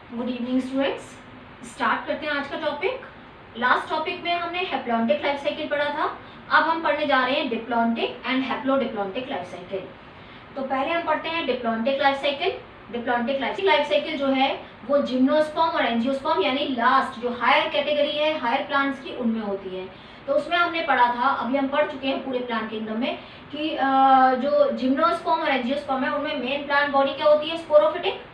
Good evening students. Start करते हैं आज का टॉपिक। लास्ट टॉपिक में हमने हैप्लॉन्टिक लाइफ साइकिल पढ़ा था। अब हम पढ़ने जा रहे हैं diplontic and haplodiplontic life cycle. तो पहले हम पढ़ते हैं diplontic life cycle. Diplontic life cycle जो है वो जिम्नोस्पर्म और एंजियोस्पर्म यानी लास्ट जो हायर कैटेगरी है हायर प्लांट्स की उनमें होती है। तो उसमें हमने पढ़ा था, अभी हम पढ़ चुके हैं पूरे प्लांट किंगडम में कि जो जिम्नोस्पर्म और एंजियोस्पर्म है उनमें मेन प्लांट बॉडी क्या होती है? स्पोरोफिटिक।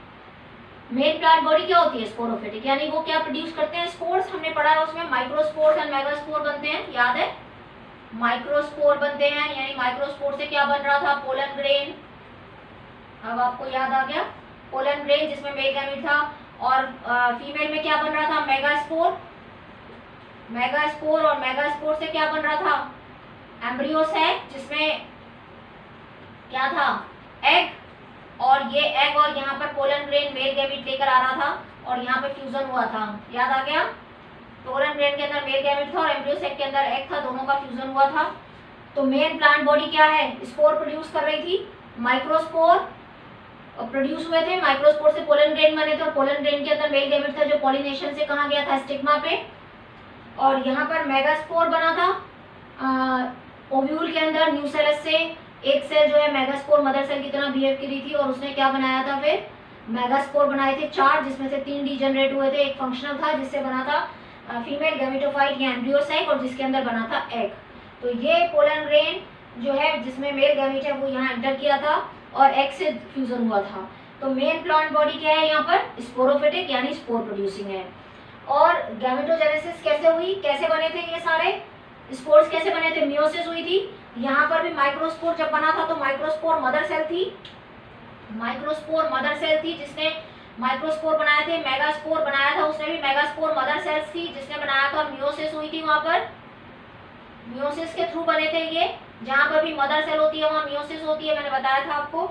मेन प्लांट बॉडी क्या होती है? स्पोरोफिटिक। यानी वो क्या प्रोड्यूस करते हैं? स्पोर्स। हमने पढ़ा है उसमें माइक्रोस्पोर्स एंड मेगास्पोर बनते हैं, याद है? माइक्रोस्पोर बनते हैं, यानी माइक्रोस्पोर से क्या बन रहा था? Pollen grain. अब आपको याद आ गया पोलन ग्रेन जिसमें मेल गैमीट था, और फीमेल में क्या बन रहा था? मेगास्पोर। मेगास्पोर और मेगास्पोर से क्या बन रहा था? एम्ब्रियो सैक जिसमें क्या था? एग। और ये एग और यहाँ पर पोलन ग्रेन मेल गैमीट लेकर आ रहा था और यहाँ पे फ्यूजन हुआ था, याद आ गया? पोलन ग्रेन के अंदर मेल गैमीट था और एम्ब्रियो सैक के अंदर एग था, दोनों का फ्यूजन हुआ था। तो मेन प्लांट बॉडी क्या है? स्पोर प्रोड्यूस कर रही थी। माइक्रोस्पोर प्रोड्यूस हुए थे, माइक्रोस्पोर से पोलन ग्रेन बने थे और पोलन ग्रेन के अंदर मेल गैमीट था जो पॉलिनेशन से कहाँ गया था? स्टिग्मा पे। और यहाँ पर मेगास्पोर बना था ओव्यूल के अंदर न्यूसेलस से। एक सेल जो है मेगास्पोर मदर सेल की तरह बिहेव की रही थी और उसने क्या बनाया था? फिर मेगास्पोर बनाए थे 4, जिसमें से 3 डीजनरेट हुए थे। एक फंक्शनल था जिससे बना था फीमेल गैमेटोफाइट या एम्ब्रियो साइक और जिसके अंदर बना था एग। तो ये पोलन ग्रेन जो है जिसमें मेल गैमीट है वो यहाँ एंटर किया था और एग से फ्यूजन हुआ था। तो मेन प्लांट बॉडी क्या है यहाँ पर? स्पोरोफिटिक यानी स्पोर प्रोड्यूसिंग है। और गैमेटोजेनेसिस कैसे हुई? कैसे बने थे ये सारे स्पोर्स? कैसे बने थे? मियोसिस हुई थी। यहाँ पर भी माइक्रोस्पोर जब बना था तो माइक्रोस्पोर मदर सेल थी। माइक्रोस्पोर मदर सेल थी जिसने माइक्रोस्पोर बनाए थे। मेगास्पोर बनाया था उसने भी, मेगास्पोर मदर सेल्स थी जिसने बनाया था। मियोसिस हुई थी वहां पर, मियोसिस के थ्रू बने थे ये। जहां पर भी मदर सेल होती है वहां मियोसिस होती है, मैंने बताया था आपको।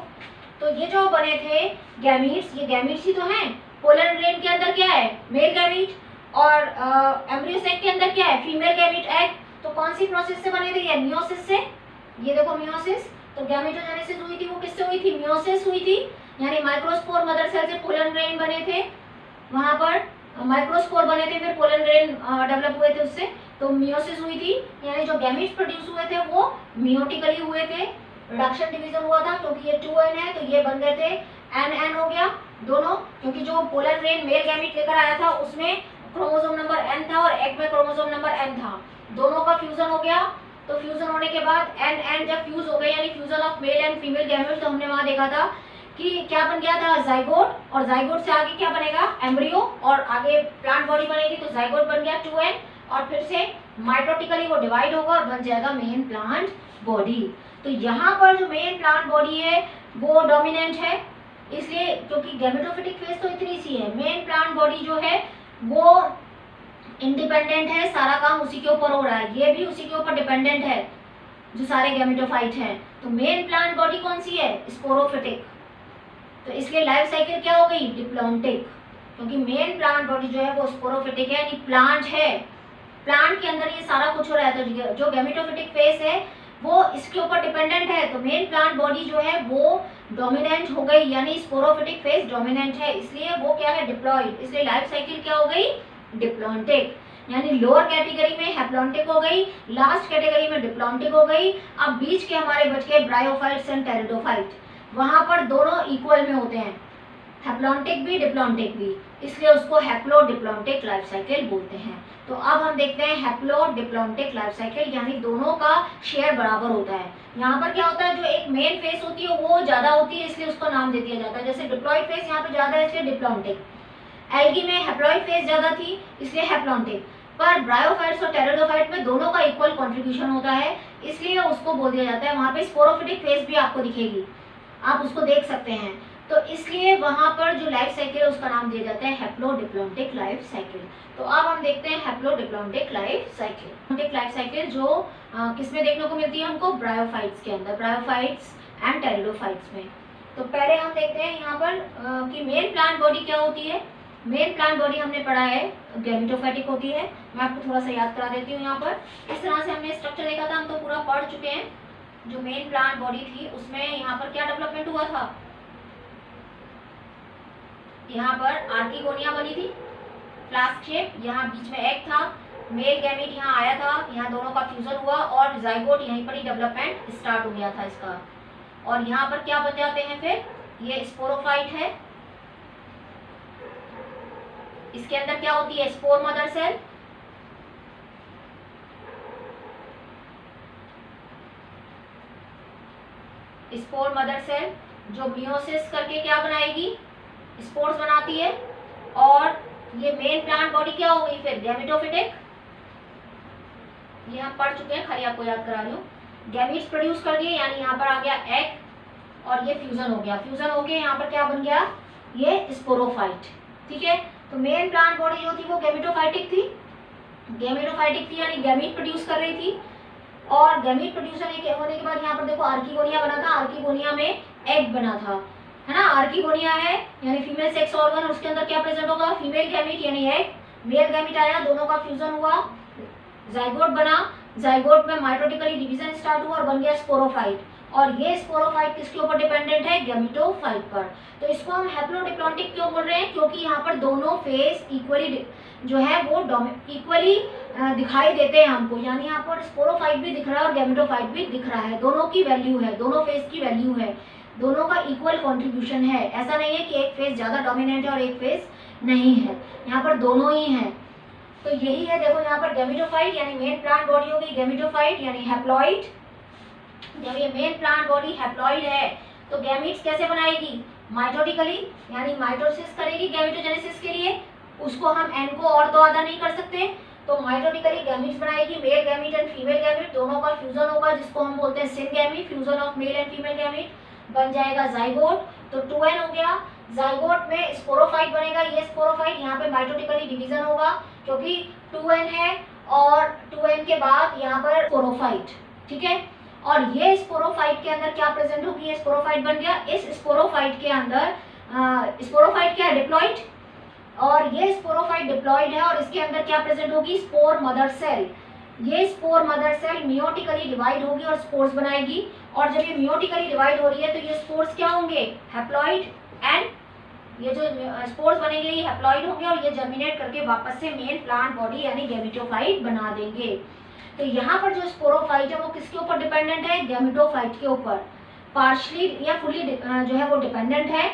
तो ये जो बने थे गैमीट्स, ये गैमीट्स ही तो हैं। पोलन ग्रेन के अंदर क्या है? Male gamete. और एम्ब्रियो सैक के अंदर क्या है? Female gamete egg. तो कौन सी प्रोसेस से बने थे ये? मियोसिस से। ये देखो मियोसिस। तो गैमेटोजेनेसिस हुई थी वो किससे हुई थी? मियोसिस हुई थी। यानी माइक्रोस्पोर मदर सेल से पोलन ग्रेन बने थे, वहां पर माइक्रोस्पोर बने थे, फिर पोलन ग्रेन डेवलप हुए थे उससे। तो मियोसिस हुई थी, यानी जो गैमीट्स प्रोड्यूस हुए थे वो मियोटिकली हुए थे। रिडक्शन डिवीजन हुआ था क्योंकि ये 2n है तो ये बन गए थे nn हो गया दोनों, क्योंकि जो पोलन ग्रेन मेल गैमीट लेकर आया था उसमें क्रोमोसोम नंबर n था और एग में क्रोमोसोम नंबर n था, दोनों का फ्यूजन हो गया। तो फ्यूजन होने के बाद n जब फ्यूज हो गए यानी fusion of male and female gamete, तो हमने वहां देखा था कि क्या बन गया था? जाइगोट। और जाइगोट से आगे क्या बनेगा? एम्ब्रियो। और आगे प्लांट बॉडी बनेगी तो जाइगोट बन गया 2n और फिर से माइटोटिकली वो डिवाइड होगा और बन जाएगा मेन प्लांट बॉडी। तो यहाँ पर जो मेन प्लांट बॉडी है वो डोमिनेंट है, इसलिए क्योंकि गैमेटोफिटिक फेज तो इतनी सी है। मेन प्लांट बॉडी जो है वो इंडिपेंडेंट है, सारा काम उसी के ऊपर हो रहा है, ये भी उसी के ऊपर डिपेंडेंट है जो सारे गैमेटोफाइट हैं। तो मेन प्लांट बॉडी कौन सी है? स्पोरोफिटिक। तो इसलिए लाइफ साइकिल क्या हो गई? डिप्लॉन्टिक, क्योंकि मेन प्लांट बॉडी जो है वो स्पोरोफिटिक है, यानी प्लांट है, प्लांट के अंदर ये सारा कुछ हो रहा है। तो जो गैमेटोफिटिक फेज है वो इसके ऊपर डिपेंडेंट है, तो मेन प्लांट बॉडी जो है वो डोमिनेंट हो गई, यानी स्पोरोफिटिक फेज डोमिनेंट है, इसलिए वो क्या है? डिप्लॉइड। इसलिए लाइफ साइकिल क्या हो गई? डिप्लॉन्टिक। यानी लोअर कैटेगरी में हैप्लॉन्टिक हो गई, लास्ट कैटेगरी में डिप्लॉन्टिक हो गई। अब बीच के हमारे बच गए ब्रायोफाइट्स एंड टेरिडोफाइट, वहां पर दोनों इक्वल में होते हैं, हैप्लॉन्टिक भी डिप्लॉन्टिक भी, इसलिए उसको हैप्लोडिप्लॉन्टिक लाइफ साइकिल बोलते हैं। तो अब हम देखते हैं हैप्लोडिप्लॉन्टिक लाइफ साइकिल, यानी दोनों का शेयर बराबर होता है। यहाँ पर क्या होता है? जो एक मेन फेस होती है वो ज्यादा होती है इसलिए उसका नाम दे दिया जाता है, जैसे डिप्लॉइड फेस यहाँ पे ज्यादा है इसलिए डिप्लॉन्टिक। एल्गी में हैप्लॉइड फेज ज्यादा थी इसलिए हैप्लॉन्टिक, पर ब्रायोफाइट्स और टेरिडोफाइट में दोनों का इक्वल कंट्रीब्यूशन होता है इसलिए उसको बोल दिया जाता है। वहां पे स्पोरोफिटिक फेज भी आपको दिखेगी, आप उसको देख सकते हैं। तो इसलिए वहां पर जो लाइफ साइकिल है उसका नाम दिया जाता है हैप्लोडिप्लॉन्टिक लाइफ साइकिल। तो अब हम देखते हैं haplodiplontic life cycle. Life cycle जो किसमें देखने को मिलती है हमको? ब्रायोफाइट्स के अंदर, ब्रायोफाइट्स एंड टेरिडोफाइट्स में। तो पहले हम देखते हैं यहाँ पर कि मेन प्लांट बॉडी क्या होती है। मेन प्लांट बॉडी हमने पढ़ा है गैमेटोफाइटिक होती है, मैं आपको थोड़ा सा याद करा देती हूँ। यहाँ पर इस तरह से हमने स्ट्रक्चर देखा था, हम तो पूरा पढ़ चुके हैं। जो मेन प्लांट बॉडी थी उसमें यहाँ पर क्या डेवलपमेंट हुआ था? यहाँ पर आर्किगोनिया बनी थी, फ्लास्क शेप, यहाँ बीच में एग था, मेल गैमीट यहाँ आया था, यहाँ दोनों का फ्यूजन हुआ और जाइगोट यहीं पर ही डेवलपमेंट स्टार्ट हो गया था इसका। और यहाँ पर क्या बन जाते हैं फिर, ये स्पोरोफाइट है, इसके अंदर क्या होती है, spore mother cell, spore mother cell जो मियोसिस करके क्या बनाएगी, स्पोर्स बनाती है। और ये मेन प्लांट बॉडी क्या हो गई फिर, गैमेटोफिटिक, ये हम पढ़ चुके हैं, खाली आपको याद करा रही हूँ। गैमीट्स प्रोड्यूस कर दिए, यानी यहाँ पर आ गया एग और ये फ्यूजन हो गया, फ्यूजन होके यहाँ पर क्या बन गया, ये स्पोरोफाइट। ठीक है, तो मेन प्लांट बॉडी जो थी वो गैमेटोफाइटिक थी, यानी गैमीट प्रोड्यूस कर रही थी। और गैमीट प्रोड्यूस होने के बाद यहाँ पर देखो आर्किगोनिया बना था, आर्किगोनिया में एग बना था, है ना। आर्किगोनिया है यानी फीमेल सेक्स ऑर्गन, उसके अंदर क्या प्रेजेंट होगा, फीमेल गैमीट यानी एग, मेल गैमीट आया, दोनों का फ्यूजन हुआ, जाइगोट बना, जाइगोट में माइटोटिकली डिवीजन स्टार्ट हुआ और बन गया स्पोरोफाइट। और ये स्पोरोफाइट किसके ऊपर डिपेंडेंट है, गैमेटोफाइट पर। तो इसको हम हैप्लोडिप्लॉन्टिक क्यों बोल रहे हैं, क्योंकि यहाँ पर दोनों फेस इक्वली जो है वो इक्वली दिखाई देते हैं हमको, यानी यहाँ पर स्पोरोफाइट भी दिख रहा है और गैमेटोफाइट भी दिख रहा है, दोनों की वैल्यू है, दोनों फेस की वैल्यू है, दोनों का इक्वल कंट्रीब्यूशन है। ऐसा नहीं है कि एक फेस ज्यादा डोमिनेंट है और एक फेस नहीं है, यहाँ पर दोनों ही है। तो यही है, देखो यहाँ पर गैमेटोफाइट यानी मेन प्लांट बॉडी हो गई गैमेटोफाइट यानी हैप्लॉइड। जब ये मेन प्लांट बॉडी हैप्लॉइड है तो गैमीट्स कैसे बनाएगी, माइटोटिकली, यानी माइटोसिस करेगी गैमेटोजेनेसिस के लिए, उसको हम एन को और तो आधा नहीं कर सकते, तो माइटोटिकली गैमीट्स बनाएगी, male gamete and female gamete, दोनों का फ्यूजन होगा जिसको हम बोलते हैं syngamy, fusion of male and female gamete, बन जाएगा जाइगोट। तो 2n हो गया, जाइगोट में स्पोरोफाइट बनेगा, ये स्पोरोफाइट, यहाँ पे माइटोटिकली डिवीजन होगा क्योंकि 2n है और 2n के बाद यहाँ पर स्पोरोफाइट। ठीक है, और ये स्पोरोफाइट के अंदर क्या प्रेजेंट होगी, ये स्पोरोफाइट बन गया। इस स्पोरोफाइट के अंदर स्पोरोफाइट क्या है, डिप्लॉइड, और ये स्पोरोफाइट डिप्लॉइड है और इसके अंदर क्या प्रेजेंट होगी, स्पोर मदर सेल। ये spore mother cell meiotically divide होगी और स्पोर्स बनाएगी, और जब ये मियोटिकली डिवाइड हो रही है तो ये स्पोर्स क्या होंगे, हैप्लॉइड, एंड ये जो स्पोर्स बनेंगे ये हैप्लॉइड होंगे और ये जर्मिनेट करके वापस से मेन प्लांट बॉडी यानी गैमेटोफाइट बना देंगे। तो यहाँ पर जो स्पोरोफाइट है वो किसके ऊपर डिपेंडेंट है, गैमेटोफाइट के ऊपर, पार्शली या फुली जो है वो डिपेंडेंट है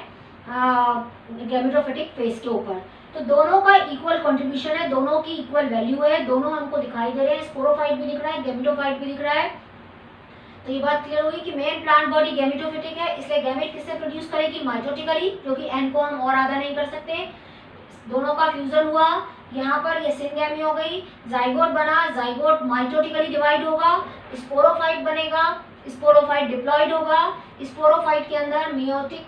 गैमेटोफिटिक फेस के ऊपर। तो दोनों का इक्वल कंट्रीब्यूशन है, दोनों की इक्वल वैल्यू है, दोनों हमको दिखाई दे रहे हैं, स्पोरोफाइट भी दिख रहा है, गैमेटोफाइट भी दिख रहा है। तो ये बात क्लियर हुई कि मेन प्लांट बॉडी गैमेटोफिटिक है, इसलिए गैमेट किससे प्रोड्यूस करेगी, माइटोटिकली, क्योंकि एन को हम और आधा नहीं कर सकते, दोनों का फ्यूजन हुआ, यहाँ पर ये सिनगैमी हो गई, जाइगोट बना, जाइगोट माइटोटिकली डिवाइड होगा, स्पोरोफाइट बनेगा, स्पोरोफाइट डिप्लॉइड होगा, स्पोरोफाइट के अंदर मियोटिक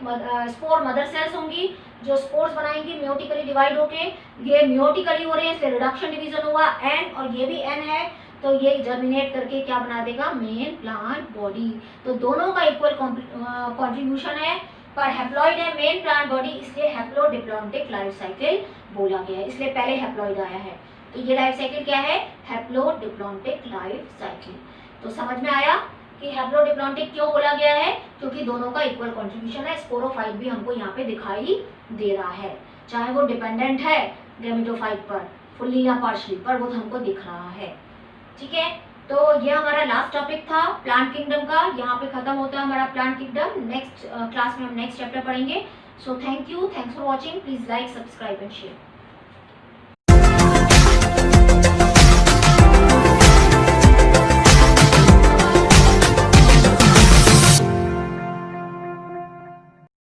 स्पोर मदर सेल्स होंगी जो स्पोर्स बनाएंगी मियोटिकली डिवाइड होके, ये मियोटिकली हो रहे हैं इसलिए रिडक्शन डिवीजन हुआ एन, और ये भी एन है तो ये जर्मिनेट करके क्या बना देगा, मेन प्लांट बॉडी। तो दोनों का इक्वल कंट्रीब्यूशन है, पर हैप्लॉइड है मेन प्लांट बॉडी, इसलिए हैप्लोडिप्लॉन्टिक लाइफ साइकिल बोला गया है, इसलिए पहले हैप्लॉइड आया है। तो ये लाइफ साइकिल क्या है, हैप्लोडिप्लॉन्टिक लाइफ साइकिल। तो समझ में आया कि हैप्लोडिप्लॉन्टिक क्यों बोला गया है, क्योंकि दोनों का इक्वल कंट्रीब्यूशन है। स्पोरोफाइट भी हमको यहाँ पे दिखाई दे रहा है, चाहे वो डिपेंडेंट है गैमेटोफाइट पर फुल्ली या पार्शली, पर वो हमको दिख रहा है। ठीक है, तो ये हमारा लास्ट टॉपिक था प्लांट किंगडम का, यहाँ पे खत्म होता है हमारा प्लांट किंगडम। नेक्स्ट क्लास में हम नेक्स्ट चैप्टर पढ़ेंगे। So thank you, thanks for watching, please like, subscribe and share.